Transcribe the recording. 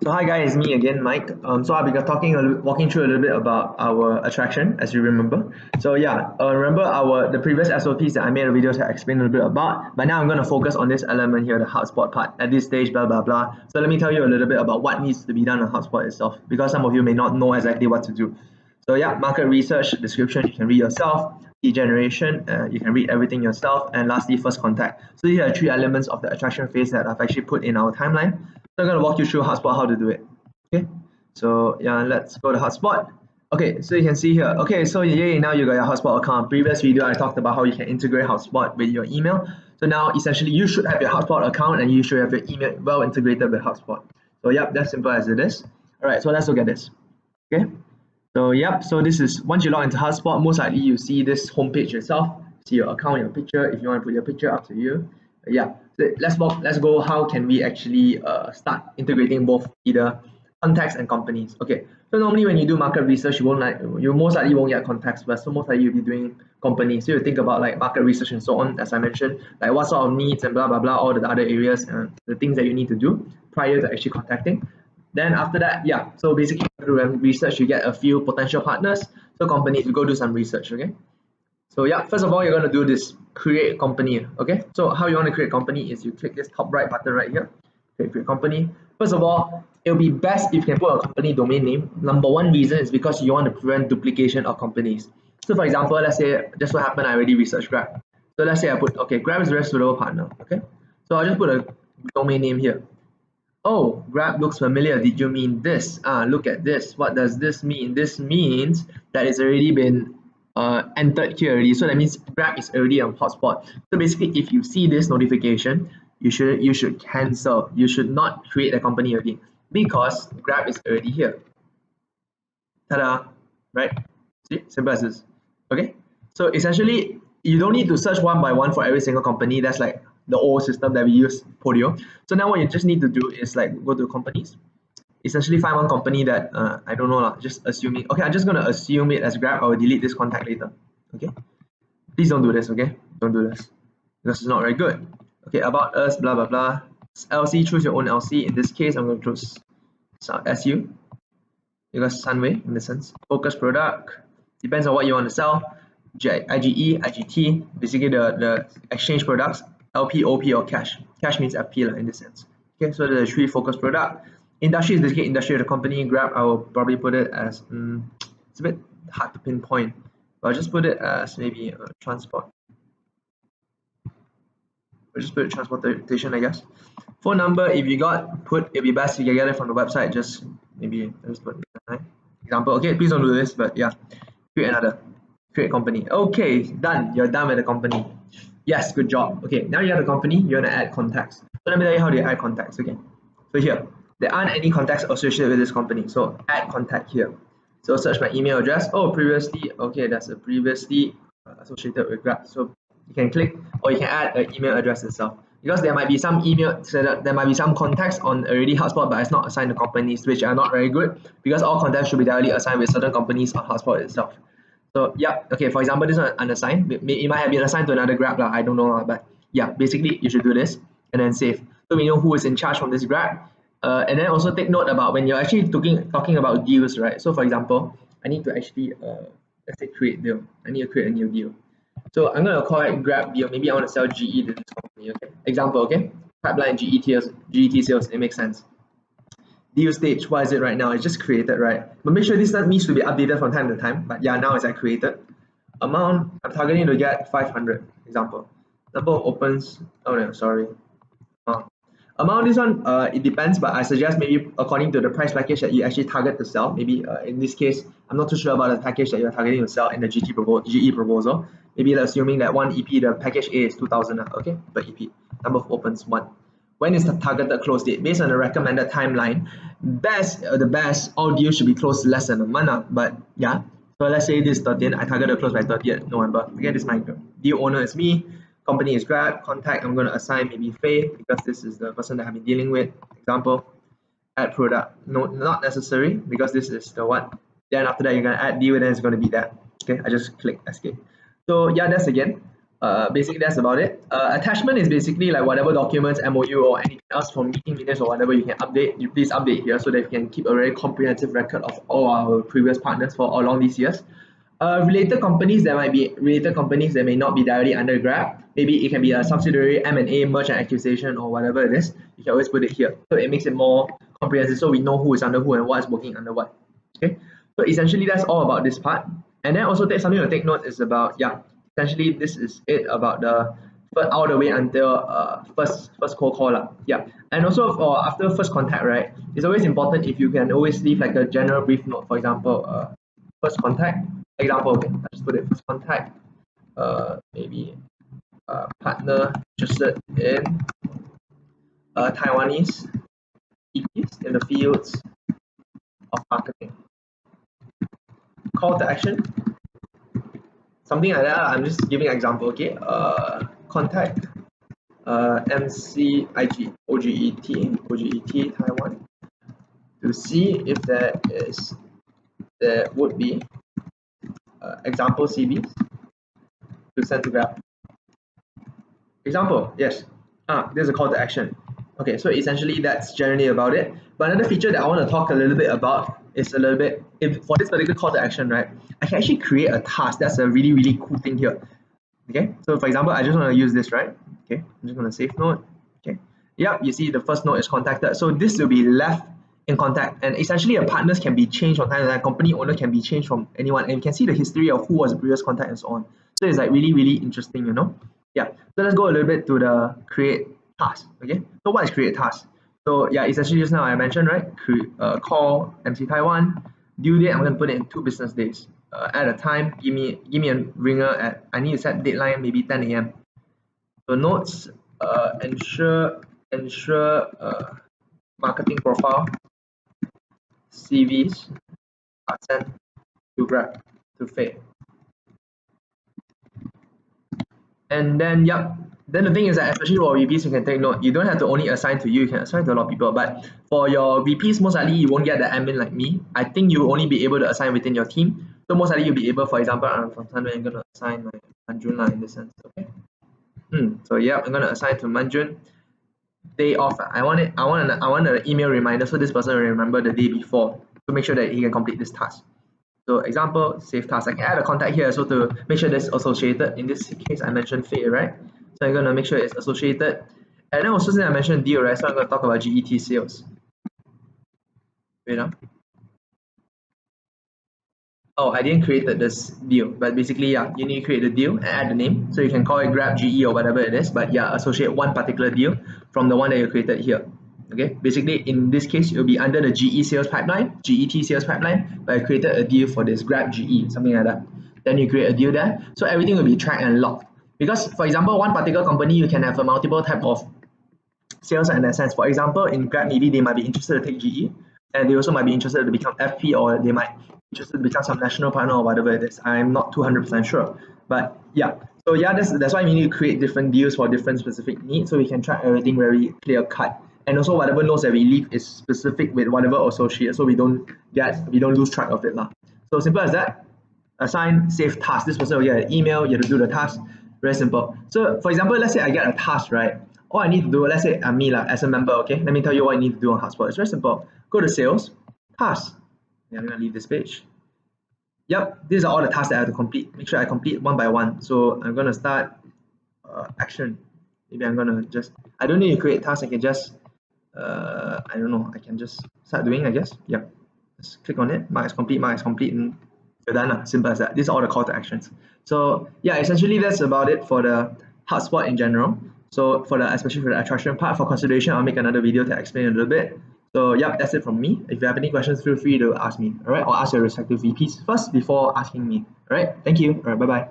So hi guys, me again, Mike. So I'll be walking through a little bit about our attraction, as you remember. So yeah, remember the previous SOPs that I made a video to explain a little bit about. But now I'm going to focus on this element here, the HubSpot part. At this stage, blah blah blah. So let me tell you a little bit about what needs to be done on HubSpot itself, because some of you may not know exactly what to do. So yeah, market research, description, you can read yourself. Lead generation, you can read everything yourself. And lastly, first contact. So these are the three elements of the attraction phase that I've actually put in our timeline. So I'm going to walk you through HubSpot how to do it. Okay, so yeah, let's go to HubSpot. Okay, so you can see here. Okay, so yay, now you got your HubSpot account. Previous video I talked about how you can integrate HubSpot with your email. So now essentially you should have your HubSpot account and you should have your email well integrated with HubSpot. So yep, that's simple as it is. All right, so let's look at this. Okay, so yep, so this is once you log into HubSpot, most likely you see this homepage itself. See your account, your picture. If you want to put your picture, up to you. Yeah, so let's go. How can we actually start integrating both either contacts and companies? Okay, so normally when you do market research, you most likely won't get contacts first. So most likely you'll be doing companies. So you think about like market research and so on, as I mentioned, like what sort of needs and blah blah blah, all the other areas and the things that you need to do prior to actually contacting. Then after that, yeah, so basically through research, you get a few potential partners. So companies, you go do some research, okay? So yeah, first of all, you're going to do this, create a company, okay? So how you want to create a company is you click this top right button right here, create company. First of all, it'll be best if you can put a company domain name. Number one reason is because you want to prevent duplication of companies. So for example, let's say, just what happened, I already researched Grab. So let's say I put, okay, Grab is a very suitable partner, okay? So I'll just put a domain name here. Oh, Grab looks familiar. Did you mean this? Look at this. What does this mean? This means that it's already been entered here already. So that means Grab is already on HubSpot. So basically, if you see this notification, you should cancel. You should not create a company again because Grab is already here. Ta-da! Right? See, simple as this. Okay. So essentially, you don't need to search one by one for every single company. That's like the old system that we use, Podio. So now what you just need to do is like go to companies, essentially find one company that I don't know, just assume it. Okay, I'm just gonna assume it as Grab. I will delete this contact later. Okay, please don't do this. Okay, don't do this because it's not very good. Okay, about us, blah blah blah. LC, choose your own LC. In this case, I'm going to choose SU because Sunway in the sense. Focus product depends on what you want to sell. IGE, IGT, basically the exchange products, LP, OP, or cash. Cash means FP in this sense. Okay, so the three focus product. Industry is basically industry of the company. Grab, I will probably put it as, it's a bit hard to pinpoint, but I'll just put it as maybe transport. I'll just put it transportation, I guess. Phone number, if you it'd be best if you can get it from the website. Just maybe, let's put example. Okay, please don't do this, but yeah, create company. Okay, done. You're done with the company. Yes, good job. Okay, now you have a company, you want to add contacts. So let me tell you how do you add contacts. Okay, so here, there aren't any contacts associated with this company. So add contact here. So search my email address. Oh, previously, okay, that's a previously associated with Grab. So you can click or you can add an email address itself. Because there might be some there might be some contacts on already HubSpot, but it's not assigned to companies, which are not very good because all contacts should be directly assigned with certain companies on HubSpot itself. So yeah, okay, for example, this one unassigned. It might have been assigned to another Grab, I don't know, but yeah, basically you should do this and then save. So we know who is in charge from this Grab. And then also take note about when you're actually talking about deals, right? So for example, I need to actually let's say create deal. I need to create a new deal. So I'm gonna call it Grab deal. Maybe I want to sell GE to this company. Okay. Example, okay? Pipeline GET sales, it makes sense. Deal stage, what is it right now? It's just created, right? But make sure this needs to be updated from time to time. But yeah, now it's like created. Amount, I'm targeting to get 500, example. Number of opens, oh no, sorry. Amount, this one, it depends, but I suggest maybe according to the price package that you actually target to sell. Maybe in this case, I'm not too sure about the package that you're targeting to sell in the GE proposal. Maybe assuming that one EP, the package A is 2,000, okay, per EP. Number of opens, 1. When is the targeted close date? Based on the recommended timeline, the best, all deals should be closed less than a month. But yeah, so let's say this 13th, I target to close by 30th November. Again, this is my deal owner is me. Company is Grab. Contact, I'm going to assign maybe Faye because this is the person that I've been dealing with. Example, add product. No, not necessary because this is the one. Then after that, you're going to add deal and then it's going to be that. Okay, I just click escape. So yeah, that's again. Basically that's about it. Attachment is basically like whatever documents, MOU or anything else from meeting minutes or whatever you can update, you please update here so that you can keep a very comprehensive record of all our previous partners for along these years. Related companies, there might be related companies that may not be directly under Grab. Maybe it can be a subsidiary, M&A, merger and acquisition, or whatever it is. You can always put it here. So it makes it more comprehensive so we know who is under who and what is working under what. Okay. So essentially that's all about this part. And then also something to take note is about, yeah, essentially this is it about the all the way until first cold call lah. Yeah. And also for after first contact, right, it's always important if you can always leave like a general brief note. For example, first contact example, okay, I'll just put it first contact, maybe partner interested in Taiwanese EPs in the fields of marketing. Call to action, something like that. I'm just giving an example, okay. Contact MCIG OGET Taiwan to see if there would be example CVs to send to Grab. Example, yes. There's a call to action. Okay, so essentially that's generally about it. But another feature that I want to talk a little bit about is a little bit, if for this particular call to action, right, I can actually create a task. That's a really, really cool thing here. Okay, so for example, I just want to use this, right? Okay, I'm just going to save note. Okay, yep, you see the first note is contacted. So this will be left in contact, and essentially a partners can be changed from time to time, company owner can be changed from anyone, and you can see the history of who was the previous contact and so on. So it's like really, really interesting, you know. Yeah, so let's go a little bit to the create task. Okay, so what is create task? So yeah, essentially just now I mentioned, right, call MC Taiwan, due date I'm going to put it in 2 business days. At a time, give me a ringer at, I need to set deadline maybe 10 a.m. So notes, ensure marketing profile CVs are sent to Grab to Faye. And then then the thing is that especially for VPs, you can take note, you don't have to only assign to you, you can assign to a lot of people. But for your VPs, most likely you won't get the admin like me. I think you will only be able to assign within your team. So most likely you'll be able, for example, I'm from Sunway, I'm gonna assign my Manjun in this sense. Okay. So yeah, I'm gonna assign to Manjun. Day off. I want an email reminder so this person will remember the day before to make sure that he can complete this task. So example, save task. I can add a contact here so to make sure that's associated. In this case, I mentioned Faye, right? So I'm gonna make sure it's associated. And then also since I mentioned deal, right? So I'm gonna talk about GET sales. Wait up. Oh, I didn't create this deal, but basically, yeah, you need to create the deal and add the name. So you can call it Grab GE or whatever it is, but yeah, associate one particular deal from the one that you created here. Okay, basically in this case, it will be under the GE sales pipeline, GET sales pipeline, but I created a deal for this Grab GE, something like that. Then you create a deal there. So everything will be tracked and logged. Because for example, one particular company, you can have a multiple type of sales in that sense. For example, in Grab, maybe they might be interested to take GE, and they also might be interested to become FP, or they might be interested to become some national partner or whatever it is. I'm not 200% sure, but yeah. So yeah, that's why we need to create different deals for different specific needs, so we can track everything very clear cut. And also whatever notes that we leave is specific with whatever associate, so we don't lose track of it lah. So simple as that. Assign, save task. This person will get an email, you have to do the task. Very simple. So for example, let's say I get a task, right? All I need to do, let's say I'm me as a member, okay? Let me tell you what I need to do on HubSpot. It's very simple. Go to sales, tasks. Yeah, I'm gonna leave this page. Yep, these are all the tasks that I have to complete. Make sure I complete one by one. So I'm gonna start action. Maybe I'm gonna just, I don't need to create tasks, I can just, I don't know, I can just start doing, I guess. Yep, just click on it, mark as complete, and you're done. Simple as that. These are all the call to actions. So yeah, essentially that's about it for the HubSpot in general. So especially for the attraction part, for consideration, I'll make another video to explain a little bit. So yeah, that's it from me. If you have any questions, feel free to ask me, all right? Or ask your respective VPs first before asking me. All right, thank you. All right, bye-bye.